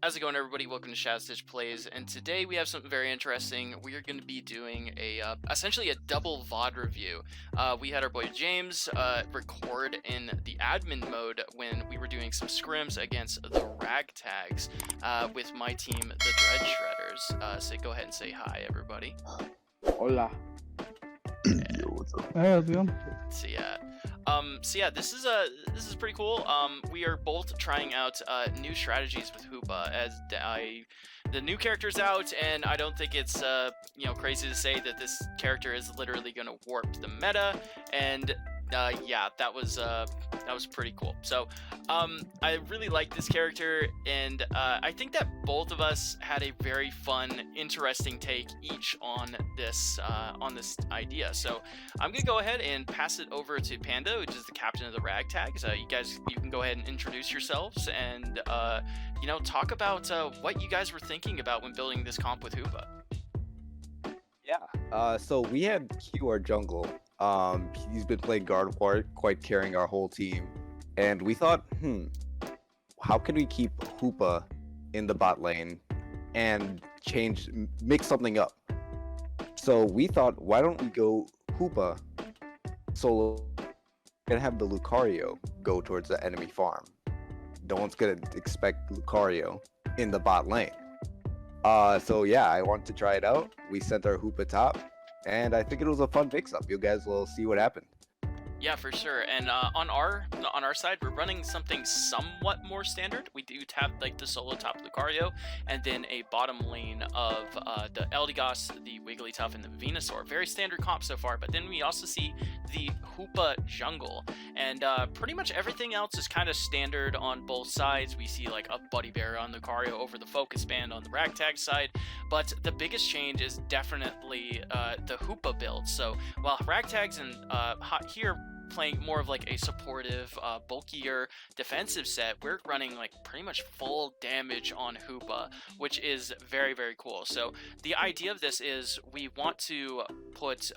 How's it going, everybody? Welcome to Stitch Plays, and today we have something very interesting. We are going to be doing essentially a double VOD review. We had our boy James record in the admin mode when we were doing some scrims against the Ragtags with my team, the Dread Shredders. So go ahead and say hi, everybody. Hola. Yo, what's up? Hey, how's it going? So yeah, this is pretty cool. We are both trying out new strategies with Hoopa as the new character's out, and I don't think it's crazy to say that this character is literally going to warp the meta, and yeah, that was pretty cool. So I really like this character, and I think that both of us had a very fun, interesting take each on this idea. So I'm gonna go ahead and pass it over to Panda, which is the captain of the Ragtags. You can go ahead and introduce yourselves and talk about what you guys were thinking about when building this comp with Hoopa. Yeah. So we had Q, our jungle. He's been playing Gardevoir, quite carrying our whole team. And we thought, how can we keep Hoopa in the bot lane and mix something up? So we thought, why don't we go Hoopa solo and have the Lucario go towards the enemy farm? No one's gonna expect Lucario in the bot lane. So yeah, I wanted to try it out. We sent our Hoopa top, and I think it was a fun mix-up. You guys will see what happened. Yeah, for sure. And on our side, we're running something somewhat more standard. We do have like the solo top Lucario, and then a bottom lane of the Eldegoss, the Wigglytuff, and the Venusaur. Very standard comp so far. But then we also see the Hoopa jungle, and pretty much everything else is kind of standard on both sides. We see like a Buddy Bear on Lucario over the Focus Band on the Ragtag side, but the biggest change is definitely the Hoopa build. So while Ragtags and here playing more of like a supportive, bulkier defensive set, we're running like pretty much full damage on Hoopa, which is very, very cool. So the idea of this is we want to put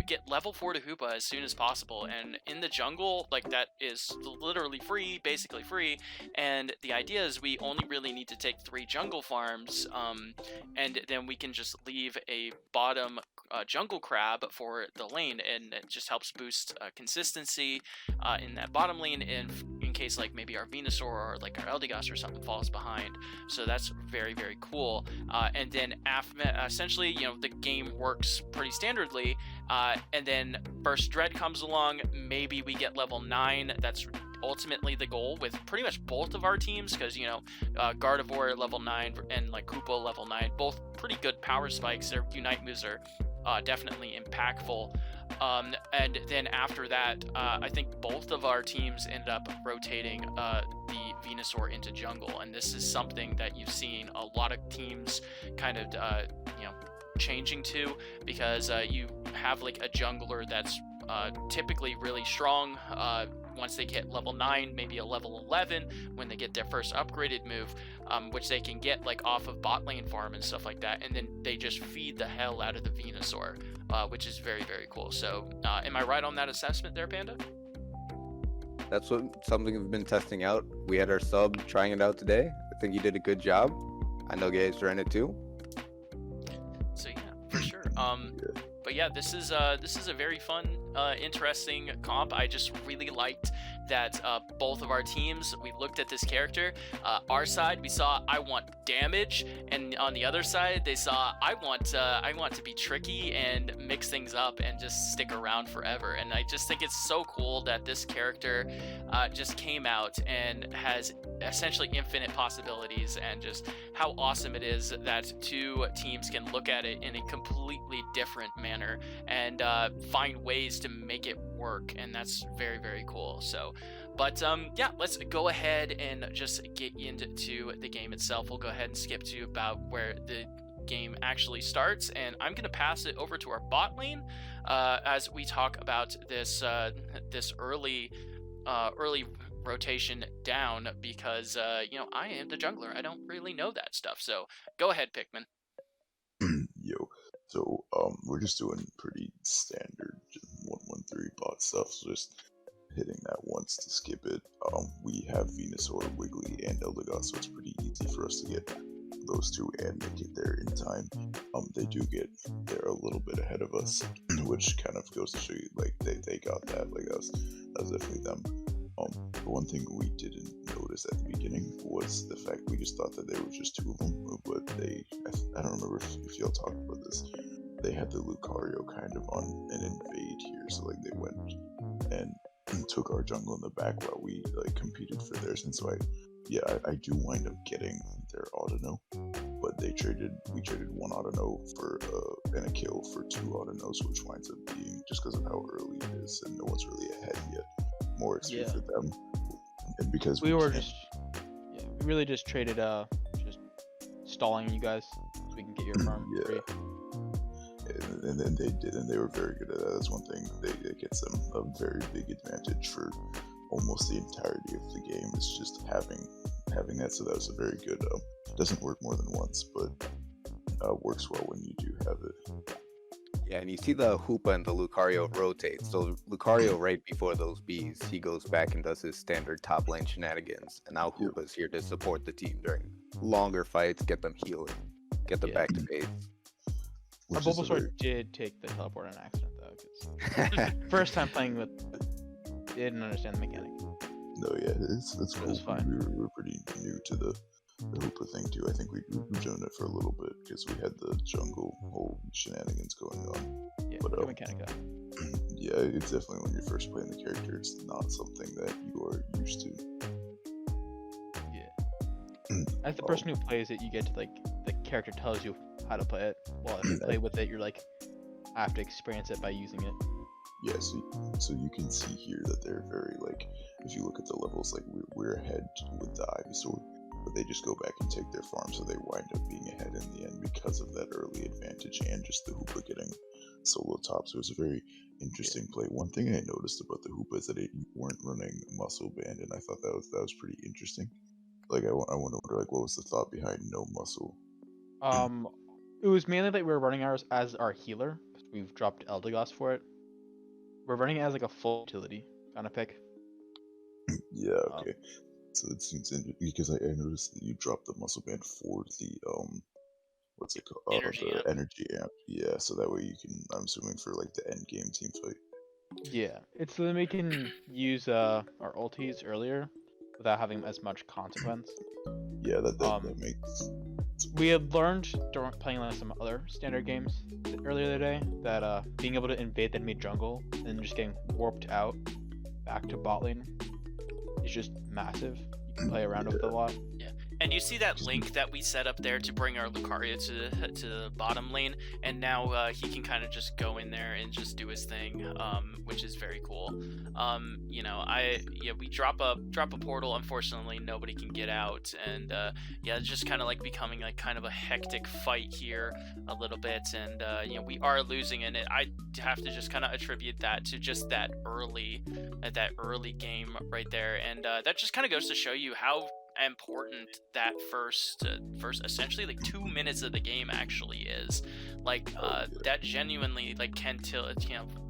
get level 4 to Hoopa as soon as possible, and in the jungle, like, that is literally free, basically free, and the idea is we only really need to take 3 jungle farms, and then we can just leave a bottom jungle crab for the lane, and it just helps boost consistency in that bottom lane in case like maybe our Venusaur or like our Eldegoss or something falls behind. So that's very, very cool. And then essentially, the game works pretty standardly, and then Burst Dread comes along. Maybe we get level 9. That's ultimately the goal with pretty much both of our teams, because Gardevoir level 9 and like Hoopa level 9, both pretty good power spikes. Their Unite moves are definitely impactful. And then after that, I think both of our teams ended up rotating the Venusaur into jungle, and this is something that you've seen a lot of teams kind of changing to, because you have like a jungler that's typically really strong. Once they get level 9, maybe a level 11 when they get their first upgraded move, which they can get like off of bot lane farm and stuff like that, and then they just feed the hell out of the Venusaur, which is very, very cool. So am I right on that assessment there, Panda? That's something we've been testing out. We had our sub trying it out today. I think he did a good job. I know guys ran it too. So yeah, for sure. But yeah, this is a very fun, interesting comp. I just really liked that both of our teams, we looked at this character. Our side, we saw I want damage, and on the other side, they saw I want to be tricky and mix things up and just stick around forever. And I just think it's so cool that this character just came out and has essentially infinite possibilities, and just how awesome it is that two teams can look at it in a completely different manner and find ways to make it work, and that's very, very cool. So but yeah, let's go ahead and just get into the game itself. We'll go ahead and skip to about where the game actually starts, and I'm gonna pass it over to our bot lane as we talk about this this early rotation down, because I am the jungler. I don't really know that stuff. So go ahead, Pikmin. Yo, so we're just doing pretty standard 1-1-3 bot stuff, so just hitting that once to skip it. We have Venusaur, Wiggly, and Eldegoss, so it's pretty easy for us to get those two and make it there in time. They do get there a little bit ahead of us, which kind of goes to show you like they got that. Like that was definitely them. The one thing we didn't notice at the beginning was the fact we just thought that there were just two of them, but I don't remember if y'all talked about this. They had the Lucario kind of on an invade here, so like they went and took our jungle in the back while we like competed for theirs, and so I do wind up getting their Autono, but we traded one Autono for and a kill for two Autonos, which winds up being, just because of how early it is and no one's really ahead yet, more XP for them. And because we really just traded just stalling you guys so we can get your farm free. And then they did, and they were very good at that. That's one thing that gets them a very big advantage for almost the entirety of the game. It's just having that. So that was a very good. Doesn't work more than once, but works well when you do have it. Yeah, and you see the Hoopa and the Lucario rotate. So Lucario, right before those Bs, he goes back and does his standard top lane shenanigans. And now Hoopa's here to support the team during longer fights, get them healing, get them back to base. Our Bulbasaur did take the teleport on accident though, because first time playing with, didn't understand the mechanic. No, yeah, it's cool. It was fine. We were pretty new to the Hoopa thing too. I think we've done it for a little bit because we had the jungle whole shenanigans going on. Yeah, but good mechanic. Yeah, it's definitely when you're first playing the character, it's not something that you are used to. Yeah. As the person who plays it, you get to like the character tells you how to play it. Well, if you play with it, you're like have to experience it by using it. Yeah, so you can see here that they're very like, if you look at the levels, like we're ahead with the Ivysaur, but they just go back and take their farm, so they wind up being ahead in the end because of that early advantage and just the Hoopa getting solo top. So it was a very interesting play. One thing I noticed about the Hoopa is that you weren't running muscle band, and I thought that was pretty interesting. Like I wonder like what was the thought behind no muscle? It was mainly that we were running ours as our healer because we've dropped Eldegoss for it. We're running it as like a full utility kind of pick. Yeah, okay. So it seems interesting because I noticed that you dropped the muscle band for the what's it called? Energy amp. Yeah, so that way you can, I'm assuming, for like the end game team fight. Yeah, it's so that we can use our ultis earlier without having as much consequence. Yeah, that makes. We had learned during playing like some other standard games earlier today that being able to invade the enemy jungle and just getting warped out back to bot lane is just massive. You can play around with it a lot. Yeah, and you see that link that we set up there to bring our Lucario to the bottom lane, and now he can kind of just go in there and just do his thing, which is very cool. You know, we drop a portal. Unfortunately, nobody can get out, and it's just kind of like becoming like kind of a hectic fight here a little bit, and you know, we are losing in it. I have to just kind of attribute that to just that early game right there, and that just kind of goes to show you how important that first essentially like 2 minutes of the game actually is. Like that genuinely like can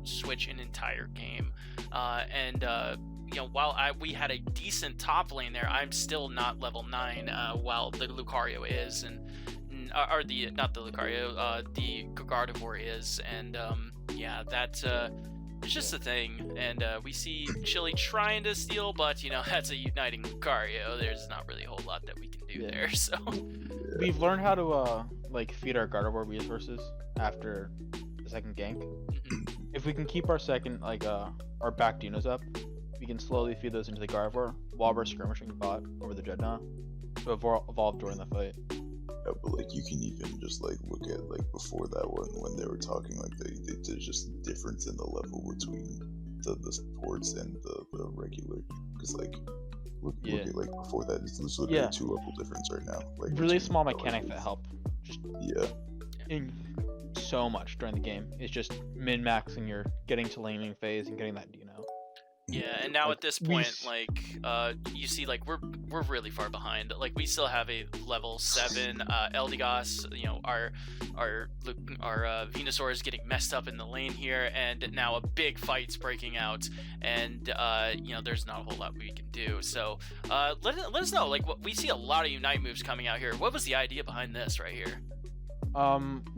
switch an entire game. You know, while we had a decent top lane there, I'm still not level 9 while the Lucario is, and or the not the Lucario, the Gardevoir is, and that's it's just a thing. And we see Chili trying to steal, but you know, that's a uniting Lucario. There's not really a whole lot that we can do there. So we've learned how to like feed our Gardevoir resources after the second gank. If we can keep our second our back Dinos up, we can slowly feed those into the Gardevoir while we're skirmishing bot over the Dreadnought to evolve during the fight. Yeah, but like you can even just like look at like before that one when they were talking, like there's just difference in the level between the sports and the regular, because like look at like before that, it's literally a 2 level difference right now. Like really small mechanics that help just in so much during the game. It's just min-maxing your getting to laning phase and getting that Dino. Yeah, and now Like, at this we point, s- like, you see, like, we're really far behind. Like, we still have a level 7 Eldegoss. You know, our Venusaur is getting messed up in the lane here, and now a big fight's breaking out, and you know, there's not a whole lot we can do. So, let us know. Like, we see a lot of Unite moves coming out here. What was the idea behind this right here?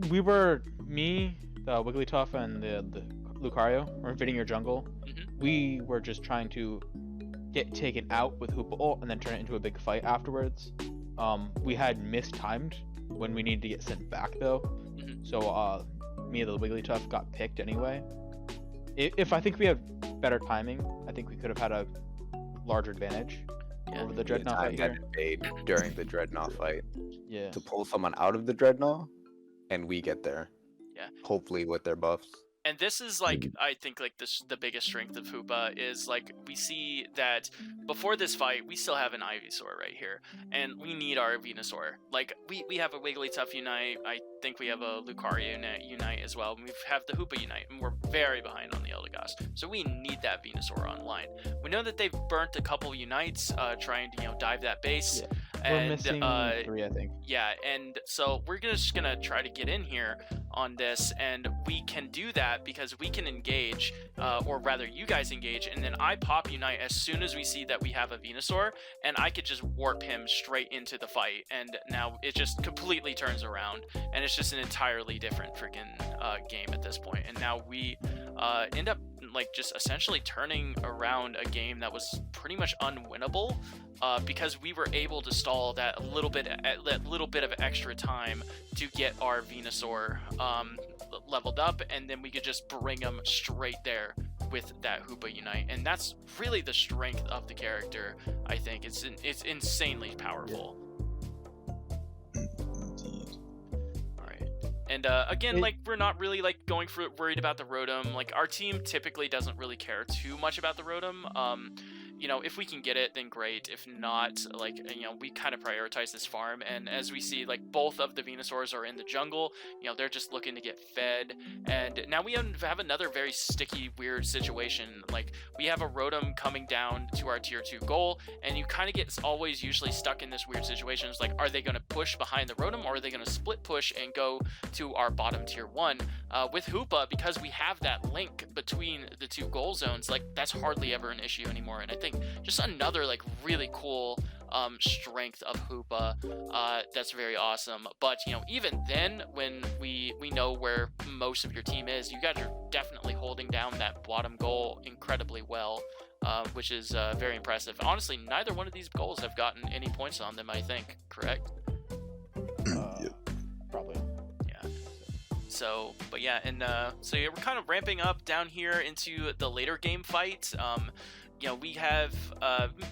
We were me, the Wigglytuff, and the Lucario were invading your jungle. Mhm. We were just trying to get taken out with Hoopa ult and then turn it into a big fight afterwards. We had mistimed when we needed to get sent back though. Mhm. So me and the Wigglytuff got picked anyway. If I think we had better timing, I think we could have had a larger advantage Yeah. over the We Dreadnought timed right that here. invade during the Dreadnought fight Yeah. to pull someone out of the Dreadnought, and we get there. Yeah. Hopefully with their buffs. And this is like, I think, like the biggest strength of Hoopa is like we see that before this fight we still have an Ivysaur right here, and we need our Venusaur. Like we have a Wigglytuff Unite. I think we have a Lucario Unite as well. We have the Hoopa Unite, and we're very behind on the Eldegoss. So we need that Venusaur online. We know that they've burnt a couple Unites trying to dive that base. Yeah. We're And missing 3, I think. yeah, and so we're just gonna try to get in here on this, and we can do that because we can engage, or rather you guys engage, and then I pop Unite as soon as we see that we have a Venusaur, and I could just warp him straight into the fight, and now it just completely turns around, and it's just an entirely different freaking game at this point. And now we end up like just essentially turning around a game that was pretty much unwinnable, because we were able to stall that little bit of extra time to get our Venusaur leveled up, and then we could just bring him straight there with that Hoopa Unite. And that's really the strength of the character. I think it's insanely powerful. Indeed. All right. And again, like, we're not really like worried about the Rotom. Like, our team typically doesn't really care too much about the Rotom. If we can get it, then great. If not, like, we kind of prioritize this farm. And as we see, like, both of the Venusaurs are in the jungle. They're just looking to get fed. And now we have another very sticky, weird situation. Like, we have a Rotom coming down to our tier 2 goal, and you kind of get always usually stuck in this weird situation. It's like, are they going to push behind the Rotom, or are they going to split push and go to our bottom tier 1? With Hoopa, because we have that link between the two goal zones, like, that's hardly ever an issue anymore. And I think just another like really cool strength of Hoopa that's very awesome. But even then, when we know where most of your team is, you guys are definitely holding down that bottom goal incredibly well, which is very impressive. Honestly, neither one of these goals have gotten any points on them, I think. Correct? Yep. Probably. So, but yeah, and so yeah, we're kind of ramping up down here into the later game fight.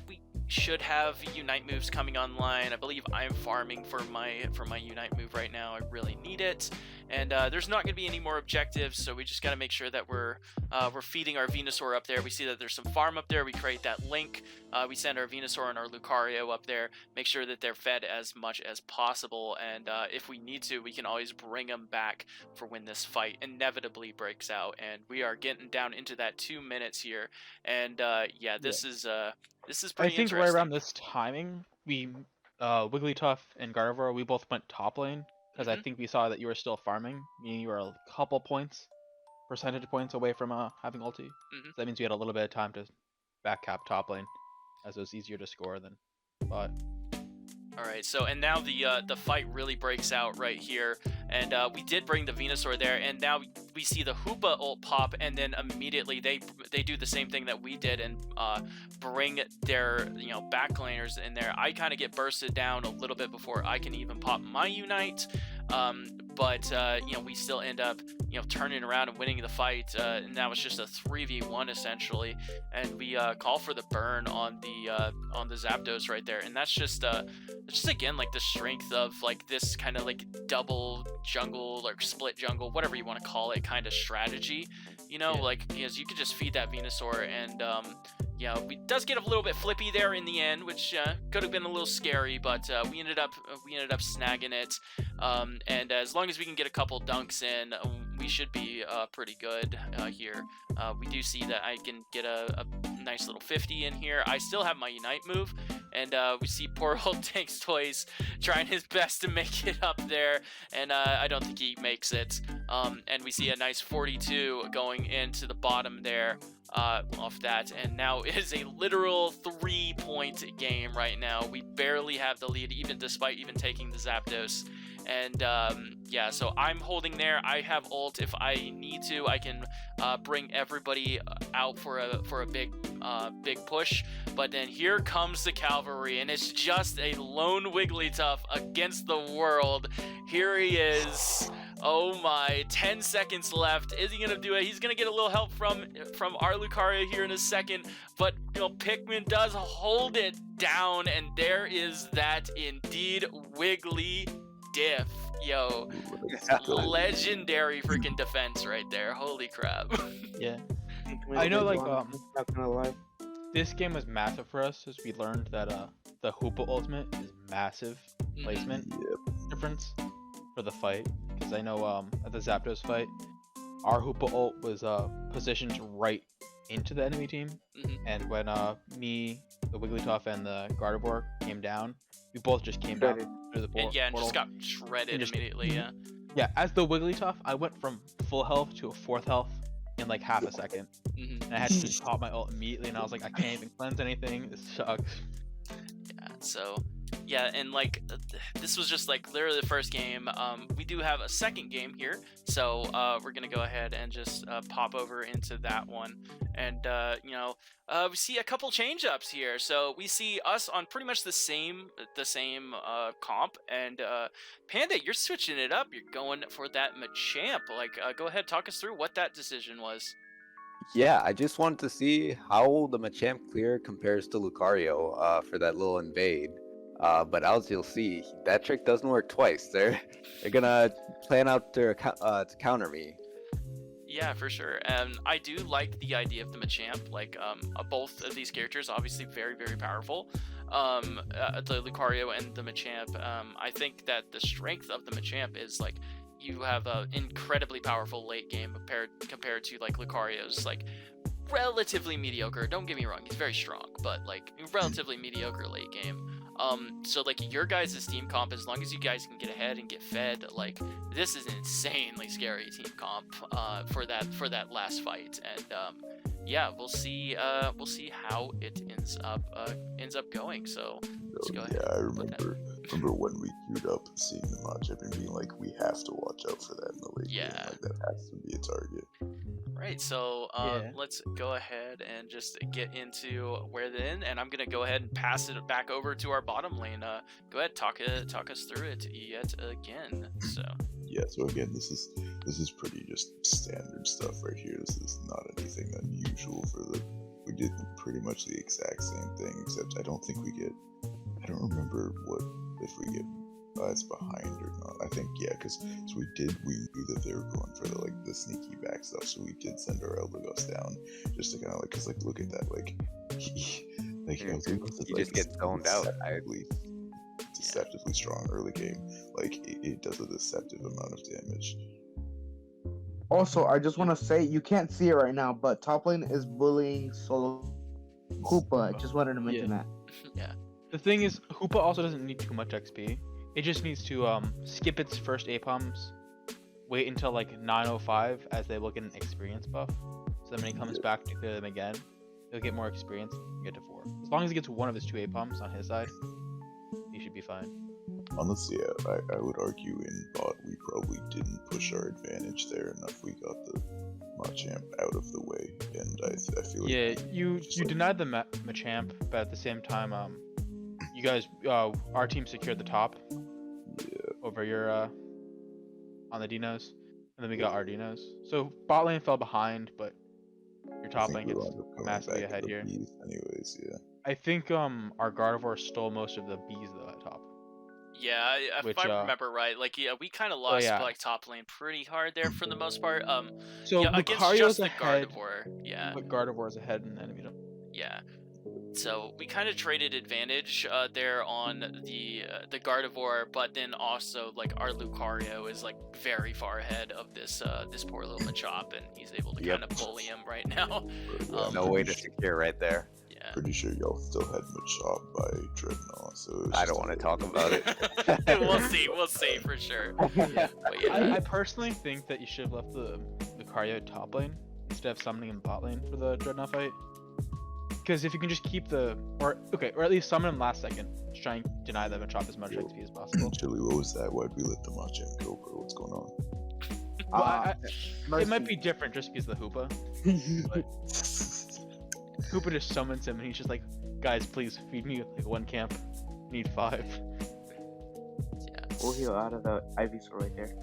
We should have Unite moves coming online. I believe I'm farming for my Unite move right now. I really need it, and there's not going to be any more objectives, so we just got to make sure that we're feeding our Venusaur up there. We see that there's some farm up there. We create that link. We send our Venusaur and our Lucario up there. Make sure that they're fed as much as possible, and if we need to, we can always bring them back for when this fight inevitably breaks out. And we are getting down into that 2 minutes here, and this is pretty I think interesting. right around this timing, we Wigglytuff and Gardevoir, we both went top lane because I think we saw that you were still farming. Meaning you were a couple percentage points away from having ulti. So that means you had a little bit of time to back cap top lane, as it was easier to score than bot. All right, so and now the fight really breaks out right here, and we did bring the Venusaur there, and now we see the Hoopa ult pop, and then immediately they do the same thing that we did and bring their backlaners in there. I kind of get bursted down a little bit before I can even pop my Unite, but we still end up turning around and winning the fight, and that was just a 3v1 essentially, and we call for the burn on the Zapdos right there, and that's just again like the strength of like this kind of like double jungle or split jungle, whatever you want to call it, kind of strategy, like because you could just feed that Venusaur, and it does get a little bit flippy there in the end, which could have been a little scary, but we ended up snagging it, and as long as we can get a couple dunks in, we should be pretty good here. We do see that I can get a nice little 50 in here. I still have my Unite move, and we see poor old Tank's Toys trying his best to make it up there, and I don't think he makes it. And we see a nice 42 going into the bottom there off that, and now it is a literal 3-point game right now. We barely have the lead, even despite even taking the Zapdos. And yeah, so I'm holding there. I have ult. If I need to, I can bring everybody out for a big push. But then here comes the cavalry, and it's just a lone Wigglytuff against the world. Here he is. Oh my, 10 seconds left. Is he gonna do it? He's gonna get a little help from our Lucario here in a second, but you know, Pikmin does hold it down, and there is that indeed Wiggly diff. Yo, legendary freaking defense right there. Holy crap. Yeah. I know, like, not gonna lie. this game was massive for us as we learned that the Hoopa ultimate is massive placement difference for the fight. Because I know at the Zapdos fight, our Hoopa ult was positioned right into the enemy team, and when me, the Wigglytuff, and the Gardevoir came down, we both just came down through the portal. And just got shredded immediately. Yeah. Yeah, as the Wigglytuff, I went from full health to a 4th health in like half a second. And I had to just pop my ult immediately, and I was like, I can't even cleanse anything. This sucks. Yeah, so yeah, and like this was just like literally the first game. We do have a second game here, so we're gonna go ahead and just pop over into that one. And you know, we see a couple change ups here. So we see us on pretty much the same comp, and Panda, you're switching it up. You're going for that Machamp. Like, go ahead, talk us through what that decision was. Yeah, I just wanted to see how the Machamp clear compares to Lucario for that little invade. But as you'll see, that trick doesn't work twice. They're gonna plan out to counter me. Yeah, for sure. And I do like the idea of the Machamp. Like, both of these characters obviously very, very powerful. The Lucario and the Machamp. I think that the strength of the Machamp is like you have an incredibly powerful late game compared to like Lucario's like relatively mediocre. Don't get me wrong, he's very strong, but like relatively mediocre late game. So like your guys' team comp, as long as you guys can get ahead and get fed, like this is an insanely scary team comp for that last fight. And yeah, we'll see how it ends up going. So let's go ahead. Yeah, I remember when we queued up, seeing the Machamp and being like, we have to watch out for that in the late game. Like, that has to be a target. Right, so let's go ahead and just get into where they're in, and I'm gonna go ahead and pass it back over to our bottom lane. Go ahead, talk us through it yet again. So yeah, so again, this is pretty just standard stuff right here. This is not anything unusual we did pretty much the exact same thing, except I don't remember if we get it's behind or not. I think because we knew that they were going for the sneaky back stuff, so we did send our Eldegoss down just to kind of because look at that, you just get zoned out. Deceptively strong early game, it does a deceptive amount of damage. Also, I just want to say, you can't see it right now, but top lane is bullying solo Hoopa. I just wanted to mention that. Yeah. The thing is, Hoopa also doesn't need too much XP. It just needs to skip its first APOMs, wait until like 905 as they will get an experience buff. So then when he comes back to clear them again, he'll get more experience and get to 4. As long as he gets one of his 2 APOMs on his side, he should be fine. Honestly, I would argue in bot we probably didn't push our advantage there enough. We got the Machamp out of the way, and I feel like... Yeah, you denied the Machamp, but at the same time, you guys, our team secured the top. Yeah. Over your, on the Dinos, and then we got our Dinos. So bot lane fell behind, but your top lane gets massively ahead here. Anyways, yeah. I think our Gardevoir stole most of the bees though at top. Yeah, if I remember right, we kind of lost top lane pretty hard there for the most part. So against Lucario's just the ahead, Gardevoir, yeah. But Gardevoir's ahead in the enemy. Yeah. So we kind of traded advantage there on the Gardevoir, but then also like our Lucario is like very far ahead of this this poor little Machop, and he's able to Yep. kind of bully him right now. No way to secure right there. Yeah. Pretty sure y'all still had Machop by Dreadnought, so it's I just don't want a to talk about it. We'll see for sure. But yeah. I personally think that you should have left the Lucario top lane instead of summoning him bot lane for the Dreadnought fight. Because if you can just keep or at least summon him last second, just try and deny the Machop as much XP as possible. Chili, what was that? Why'd we let the Machamp go, bro? What's going on? Well, it might Mercy. be different just because of the Hoopa. Hoopa just summons him and he's just like, guys, please feed me like 1 camp. Need 5. Yeah. We'll heal out of the Ivysaur right there.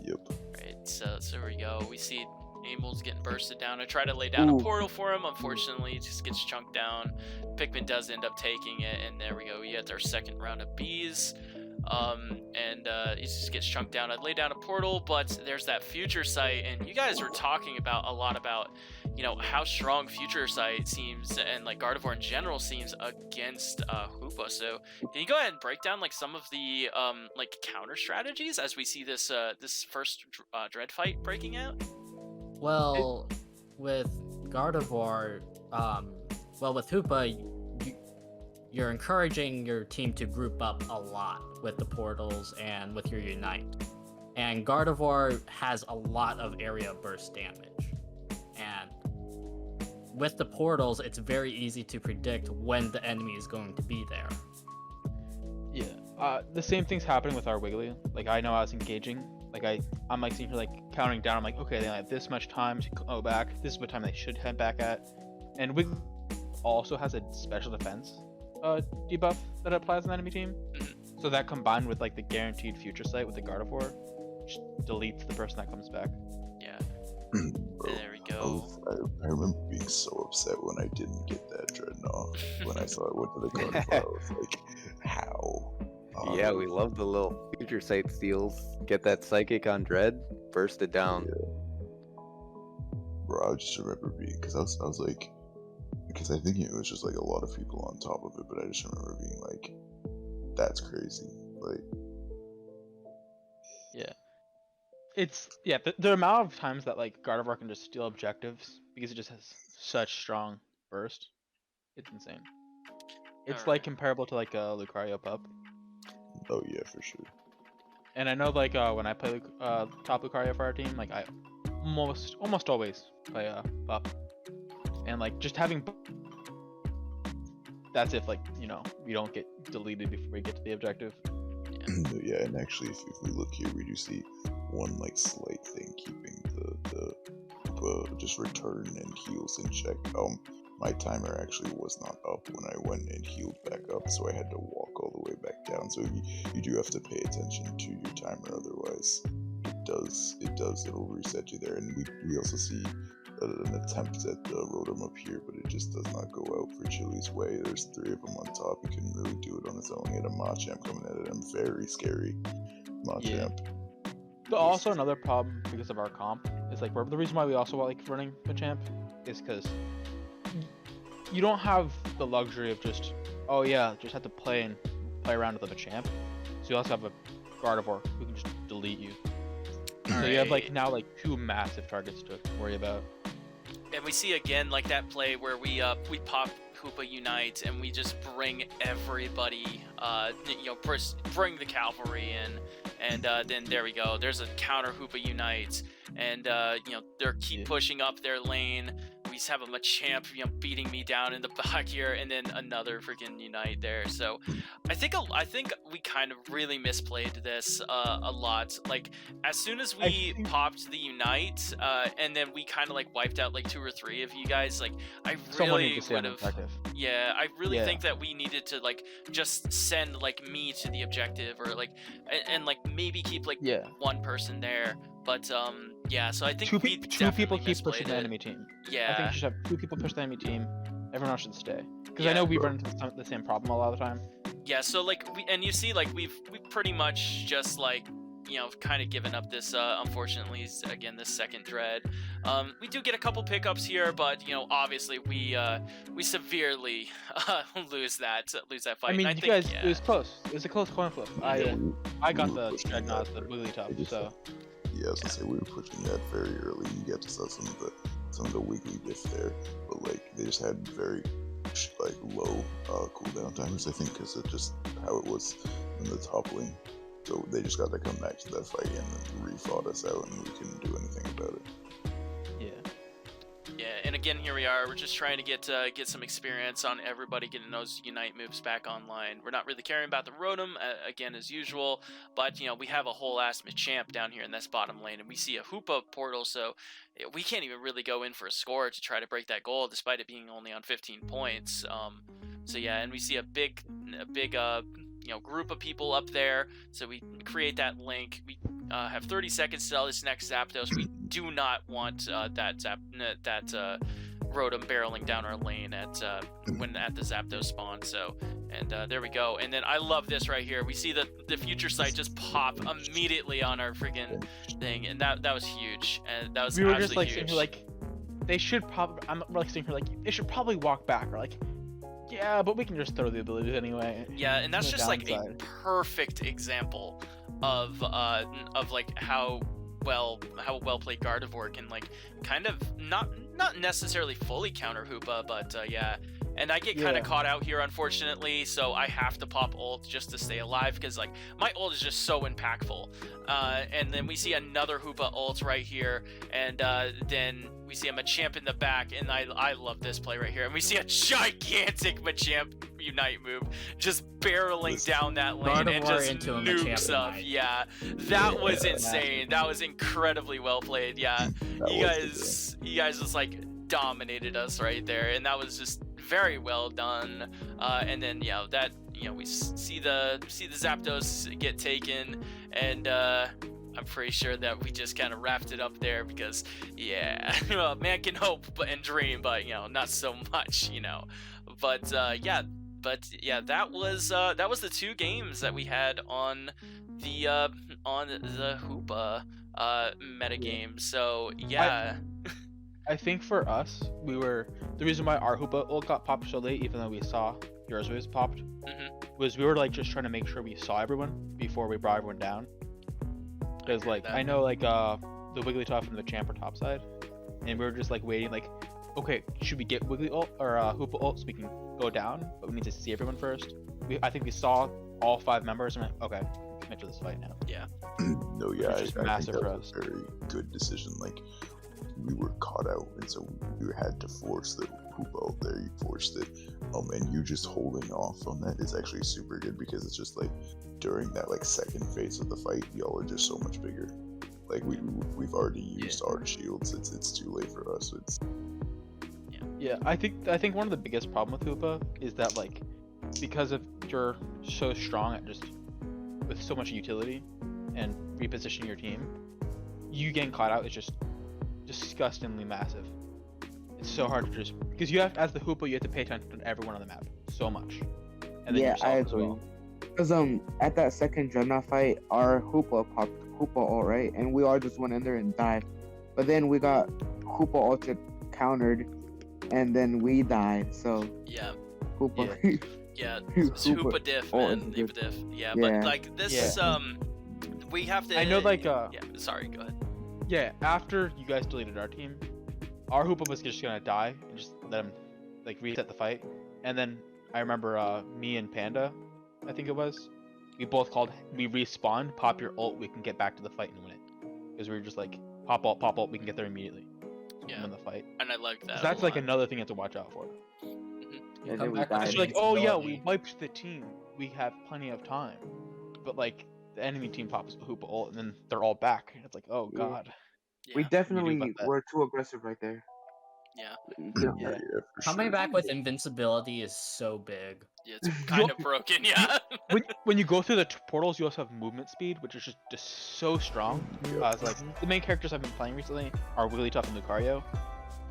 Yep. Right, so there we go. We see Amel's getting bursted down. I try to lay down a Ooh. portal for him. Unfortunately, it just gets chunked down. Pikmin does end up taking it, and there we go. We get our second round of bees. It just gets chunked down. I'd lay down a portal, but there's that future sight, and you guys were talking about a lot about, you know, how strong future sight seems, and like Gardevoir in general seems against Hoopa. So can you go ahead and break down like some of the like counter strategies as we see this this first dread fight breaking out? Well, with Gardevoir, with Hoopa, you're encouraging your team to group up a lot with the portals and with your Unite. And Gardevoir has a lot of area burst damage. And with the portals, it's very easy to predict when the enemy is going to be there. Yeah. The same thing's happening with our Wiggly. Like, I know I was engaging. Like, I'm like sitting here like counting down. I'm like, okay, they only have this much time to go back. This is what time they should head back at. And Wiggly also has a special defense debuff that applies on the enemy team. So that combined with like the guaranteed future sight with the Gardevoir, just deletes the person that comes back. Yeah. Bro, There we go. I remember being so upset when I didn't get that Dreadnought. When I saw it went to the Gardevoir, I was like, how? Yeah, we love the little future sight steals. Get that psychic on Dread, burst it down. Bro, I just remember being, because I was like, because I think it was just like a lot of people on top of it, but I just remember being like, that's crazy. Like, The amount of times that like Gardevoir can just steal objectives because it just has such strong burst, it's insane. It's Alright. like comparable to like a Lucario pup. oh yeah, for sure. And I know like when I play top Lucario for our team, like I almost always play pup. And like just having that's if like, you know, we don't get deleted before we get to the objective. Yeah, and actually, if we look here, we do see one like slight thing keeping the just return and heals in check. My timer actually was not up when I went and healed back up, so I had to walk all the way back down. So you do have to pay attention to your timer, otherwise it'll reset you there. And we also see an attempt at the Rotom up here, but it just does not go out for Chili's way. There's 3 of them on top. He couldn't really do it on his own. He had a Machamp coming at him. Very scary Machamp. But also another problem because of our comp is like the reason why we also like running Machamp is because you don't have the luxury of just have to play around with a Machamp. So you also have a Gardevoir who can just delete you. So you have like now like 2 massive targets to worry about. And we see again like that play where we pop Hoopa Unite and we just bring everybody, bring the cavalry in, and then there we go. There's a counter Hoopa Unite, and they're keep pushing up their lane. We have a Machamp, beating me down in the back here, and then another freaking Unite there. So I think we kind of really misplayed this a lot. Like as soon as we popped the Unite, and then we kind of like wiped out like 2 or 3 of you guys. Like I really would have. Yeah, I really think that we needed to like just send like me to the objective, or like and like maybe keep like 1 person there. But so I think 2 2 people keep pushing the enemy team. Yeah, I think you should have 2 people push the enemy team. Everyone else should stay. Because I know we run into the same problem a lot of the time. Yeah, so like we see like we've pretty much just like kind of given up this, unfortunately, again, this second dread. We do get a couple pickups here, but obviously we severely lose that fight. I mean, and you think, guys, yeah. it was close. It was a close coin flip. I got the pushing dreadnought, that. the Wigglytuff. just- So Yeah, I was gonna say we were pushing that very early. You get to saw some of the wiggly diff there, but like they just had very like low cooldown timers, I think, because of just how it was in the top lane. So they just got to come back to that fight and then re-fought us out, and we couldn't do anything about it. Yeah, and again, here we are. We're just trying to get some experience on everybody getting those Unite moves back online. We're not really caring about the Rotom, again, as usual, but, we have a whole ass Machamp down here in this bottom lane, and we see a Hoopa portal, so we can't even really go in for a score to try to break that goal, despite it being only on 15 points. So yeah, and we see a big group of people up there, so we create that link. We have 30 seconds till this next Zapdos. We do not want that Rotom barreling down our lane at the Zapdos spawn. So, and there we go. And then I love this right here. We see the future sight just pop immediately on our freaking thing, and that was huge. And that was we were actually just like huge. sitting here like they should probably. I'm like sitting here like they should probably walk back or like. Yeah, but we can just throw the abilities anyway. Yeah, and that's No just like a downside. perfect example of like how well played Gardevoir can like kind of not necessarily fully counter Hoopa, but yeah. And I get kind of Yeah. caught out here, unfortunately, so I have to pop ult just to stay alive, because like my ult is just so impactful. And then we see another Hoopa ult right here, and then we see a Machamp in the back, and I love this play right here. And we see a gigantic Machamp Unite move just barreling down that lane and Gardevoir just into a nukes Machamp up. Unite. Yeah, that was Yeah. insane. That was incredibly well played. Yeah, That you was the guys just like dominated us right there, and that was just very well done. And then we see the Zapdos get taken, and I'm pretty sure that we just kind of wrapped it up there, because man can hope and dream, but not so much, but that was the two games that we had on the Hoopa metagame. So yeah. I think for us, the reason why our Hoopa ult got popped so late, even though we saw yours was popped, was we were like just trying to make sure we saw everyone before we brought everyone down. Because like that. I know like the Wigglytuff and the Champ are topside, and we were just like waiting like, okay, should we get Wiggly ult or Hoopa ult so we can go down? But we need to see everyone first. I think we saw all 5 members, and we're like, okay, commit to this fight now. No, yeah, Which I is think massive that for was a very good decision. Like, we were caught out, and so we had to force the Hoopa out there. You forced it, and you just holding off on that is actually super good, because it's just like during that like second phase of the fight, y'all are just so much bigger. Like we've already used our shields. It's too late for us. Yeah, I think one of the biggest problem with Hoopa is that like because of you're so strong at just with so much utility and repositioning your team, you getting caught out is just disgustingly massive. It's so hard to just because you have as the Hoopa you have to pay attention to everyone on the map so much. And then Yeah, yourself I as agree. well. Because at that second Dreadnought fight, our Hoopa popped Hoopa ult, right? And we all just went in there and died. But then we got Hoopa ulted countered, and then we died. So Yeah. Hoopa. Yeah, it's Hoopa Hoopa diff, ult man. is Hoopa good. diff. Yeah, Yeah. but like this, we have to. I know, like, yeah. Sorry, go ahead. Yeah, after you guys deleted our team, our Hoopa was just gonna die and just let him like reset the fight. And then I remember me and Panda, I think it was, we both called, we respawned, pop your ult, we can get back to the fight and win it. Because we were just like, pop ult, we can get there immediately. Yeah. And win the fight. And I like that. 'Cause a that's like lot. another thing you have to watch out for. You And come then we back with died. It's an like, oh yeah, we invincibility. wiped the team. We have plenty of time. But like, the enemy team pops Hoopa ult and then they're all back. And it's like, oh Yeah. god. We Yeah. definitely about that. were too aggressive right there. Yeah. Yeah. For Coming sure. back with invincibility is so big. Yeah, it's kind of broken. Yeah. when you go through the portals, you also have movement speed, which is just so strong. Yep. It's like the main characters I've been playing recently are Wigglytuff and Lucario,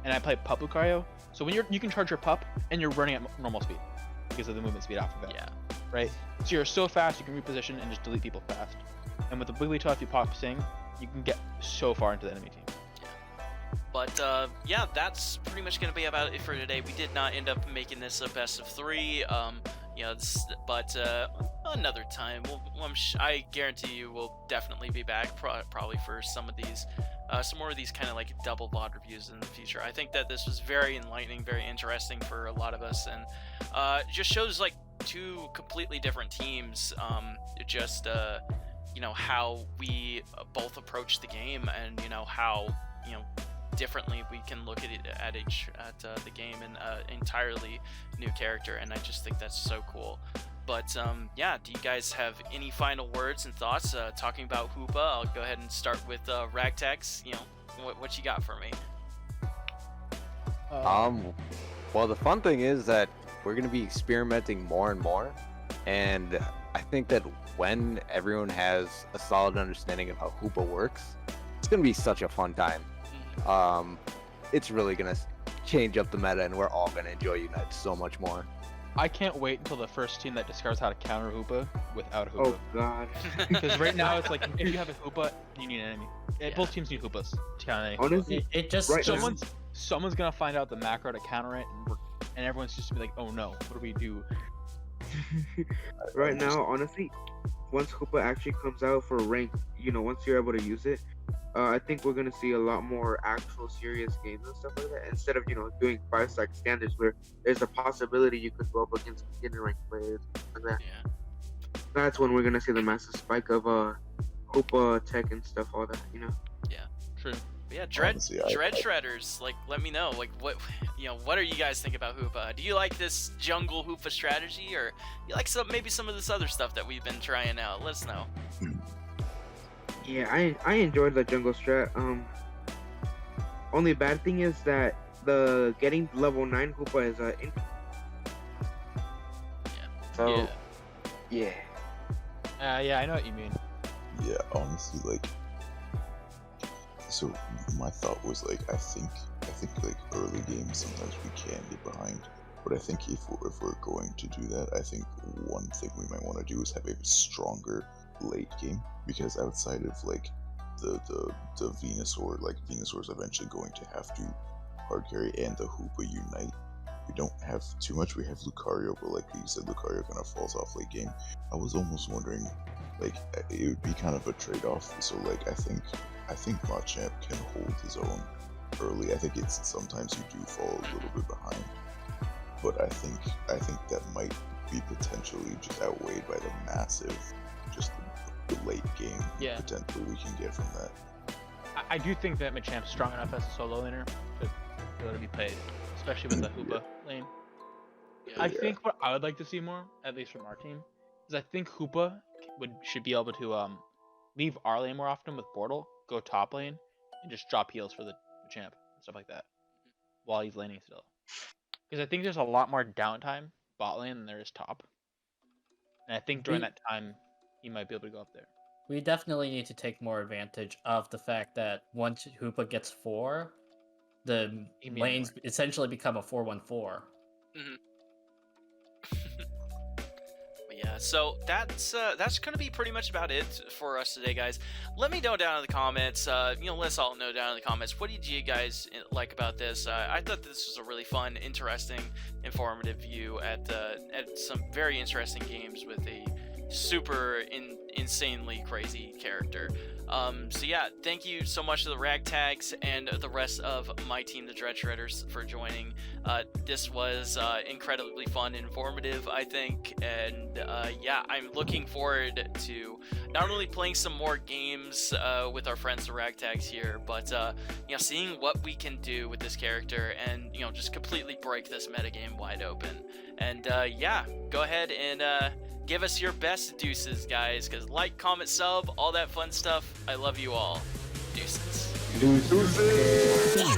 and I play Pup Lucario. So when you can charge your Pup and you're running at normal speed because of the movement speed off of it, Yeah. right? So you're so fast you can reposition and just delete people fast. And with the Wigglytuff, if you pop Sing, you can get so far into the enemy team. But yeah, that's pretty much going to be about it for today. We did not end up making this a best of 3. But another time, I guarantee you we'll definitely be back probably for some of these, some more of these kind of like double VOD reviews in the future. I think that this was very enlightening, very interesting for a lot of us, and just shows like 2 completely different teams. How we both approach the game, and how differently we can look at the game and entirely new character, and I just think that's so cool. But yeah, do you guys have any final words and thoughts talking about Hoopa? I'll go ahead and start with Ragtags. What you got for me? Well, the fun thing is that we're going to be experimenting more and more, and I think that when everyone has a solid understanding of how Hoopa works, it's going to be such a fun time. It's really going to change up the meta, and we're all going to enjoy Unite so much more. I can't wait until the first team that discovers how to counter Hoopa without Hoopa. Oh god. Because right now it's like, if you have a Hoopa, you need an enemy. Both teams need Hoopas to counter any Hoopa. Honestly, It just Right. Someone's gonna find out the macro to counter it, and everyone's just gonna be like, oh no, what do we do? right now, honestly, once Hoopa actually comes out for rank, once you're able to use it, I think we're gonna see a lot more actual serious games and stuff like that. Instead of doing 5-stack standards where there's a possibility you could go up against beginner ranked players like that. Yeah. That's when we're gonna see the massive spike of Hoopa tech and stuff, all that. True. But yeah, Dread Honestly, Shredders, like, let me know, like, what do you guys think about Hoopa? Do you like this jungle Hoopa strategy, or you like maybe some of this other stuff that we've been trying out? Let us know. Yeah, I enjoyed the jungle strat. Only bad thing is that the getting level 9 Hoopa is So yeah. Yeah, I know what you mean. Yeah, honestly, like, so my thought was like, I think like early games sometimes we can get behind, but I think if we're going to do that, I think one thing we might want to do is have a stronger late game, because outside of like the Venusaur, like Venusaur's eventually going to have to hard carry, and the Hoopa Unite, we don't have too much. We have Lucario, but like you said, Lucario kind of falls off late game. I was almost wondering, like, it would be kind of a trade-off. So like I think Machamp can hold his own early. I think it's sometimes you do fall a little bit behind, but I think that might be potentially just outweighed by the massive, just the late game potential we can get from that. I do think that Machamp's strong enough as a solo laner to be able to be played, especially with the Hoopa lane. I think what I would like to see more, at least from our team, is I think Hoopa should be able to leave our lane more often with Bortle, go top lane, and just drop heals for the champ and stuff like that while he's laning still. Because I think there's a lot more downtime bot lane than there is top. And I think during that time, he might be able to go up there. We definitely need to take more advantage of the fact that once Hoopa gets 4, the lanes essentially become a 4-1-4. Yeah, so that's gonna be pretty much about it for us today, guys. Let me know down in the comments. Let us all know down in the comments, what did you guys like about this? I thought this was a really fun, interesting, informative view at some very interesting games with a super insanely crazy character. So yeah, thank you so much to the Ragtags and the rest of my team, the Dread Shredders, for joining. This was incredibly fun and informative, I think, and yeah, I'm looking forward to not only playing some more games with our friends the Ragtags here, but seeing what we can do with this character and just completely break this metagame wide open. And yeah, go ahead and give us your best deuces, guys, because like, comment, sub, all that fun stuff. I love you all. Deuces. Deuces.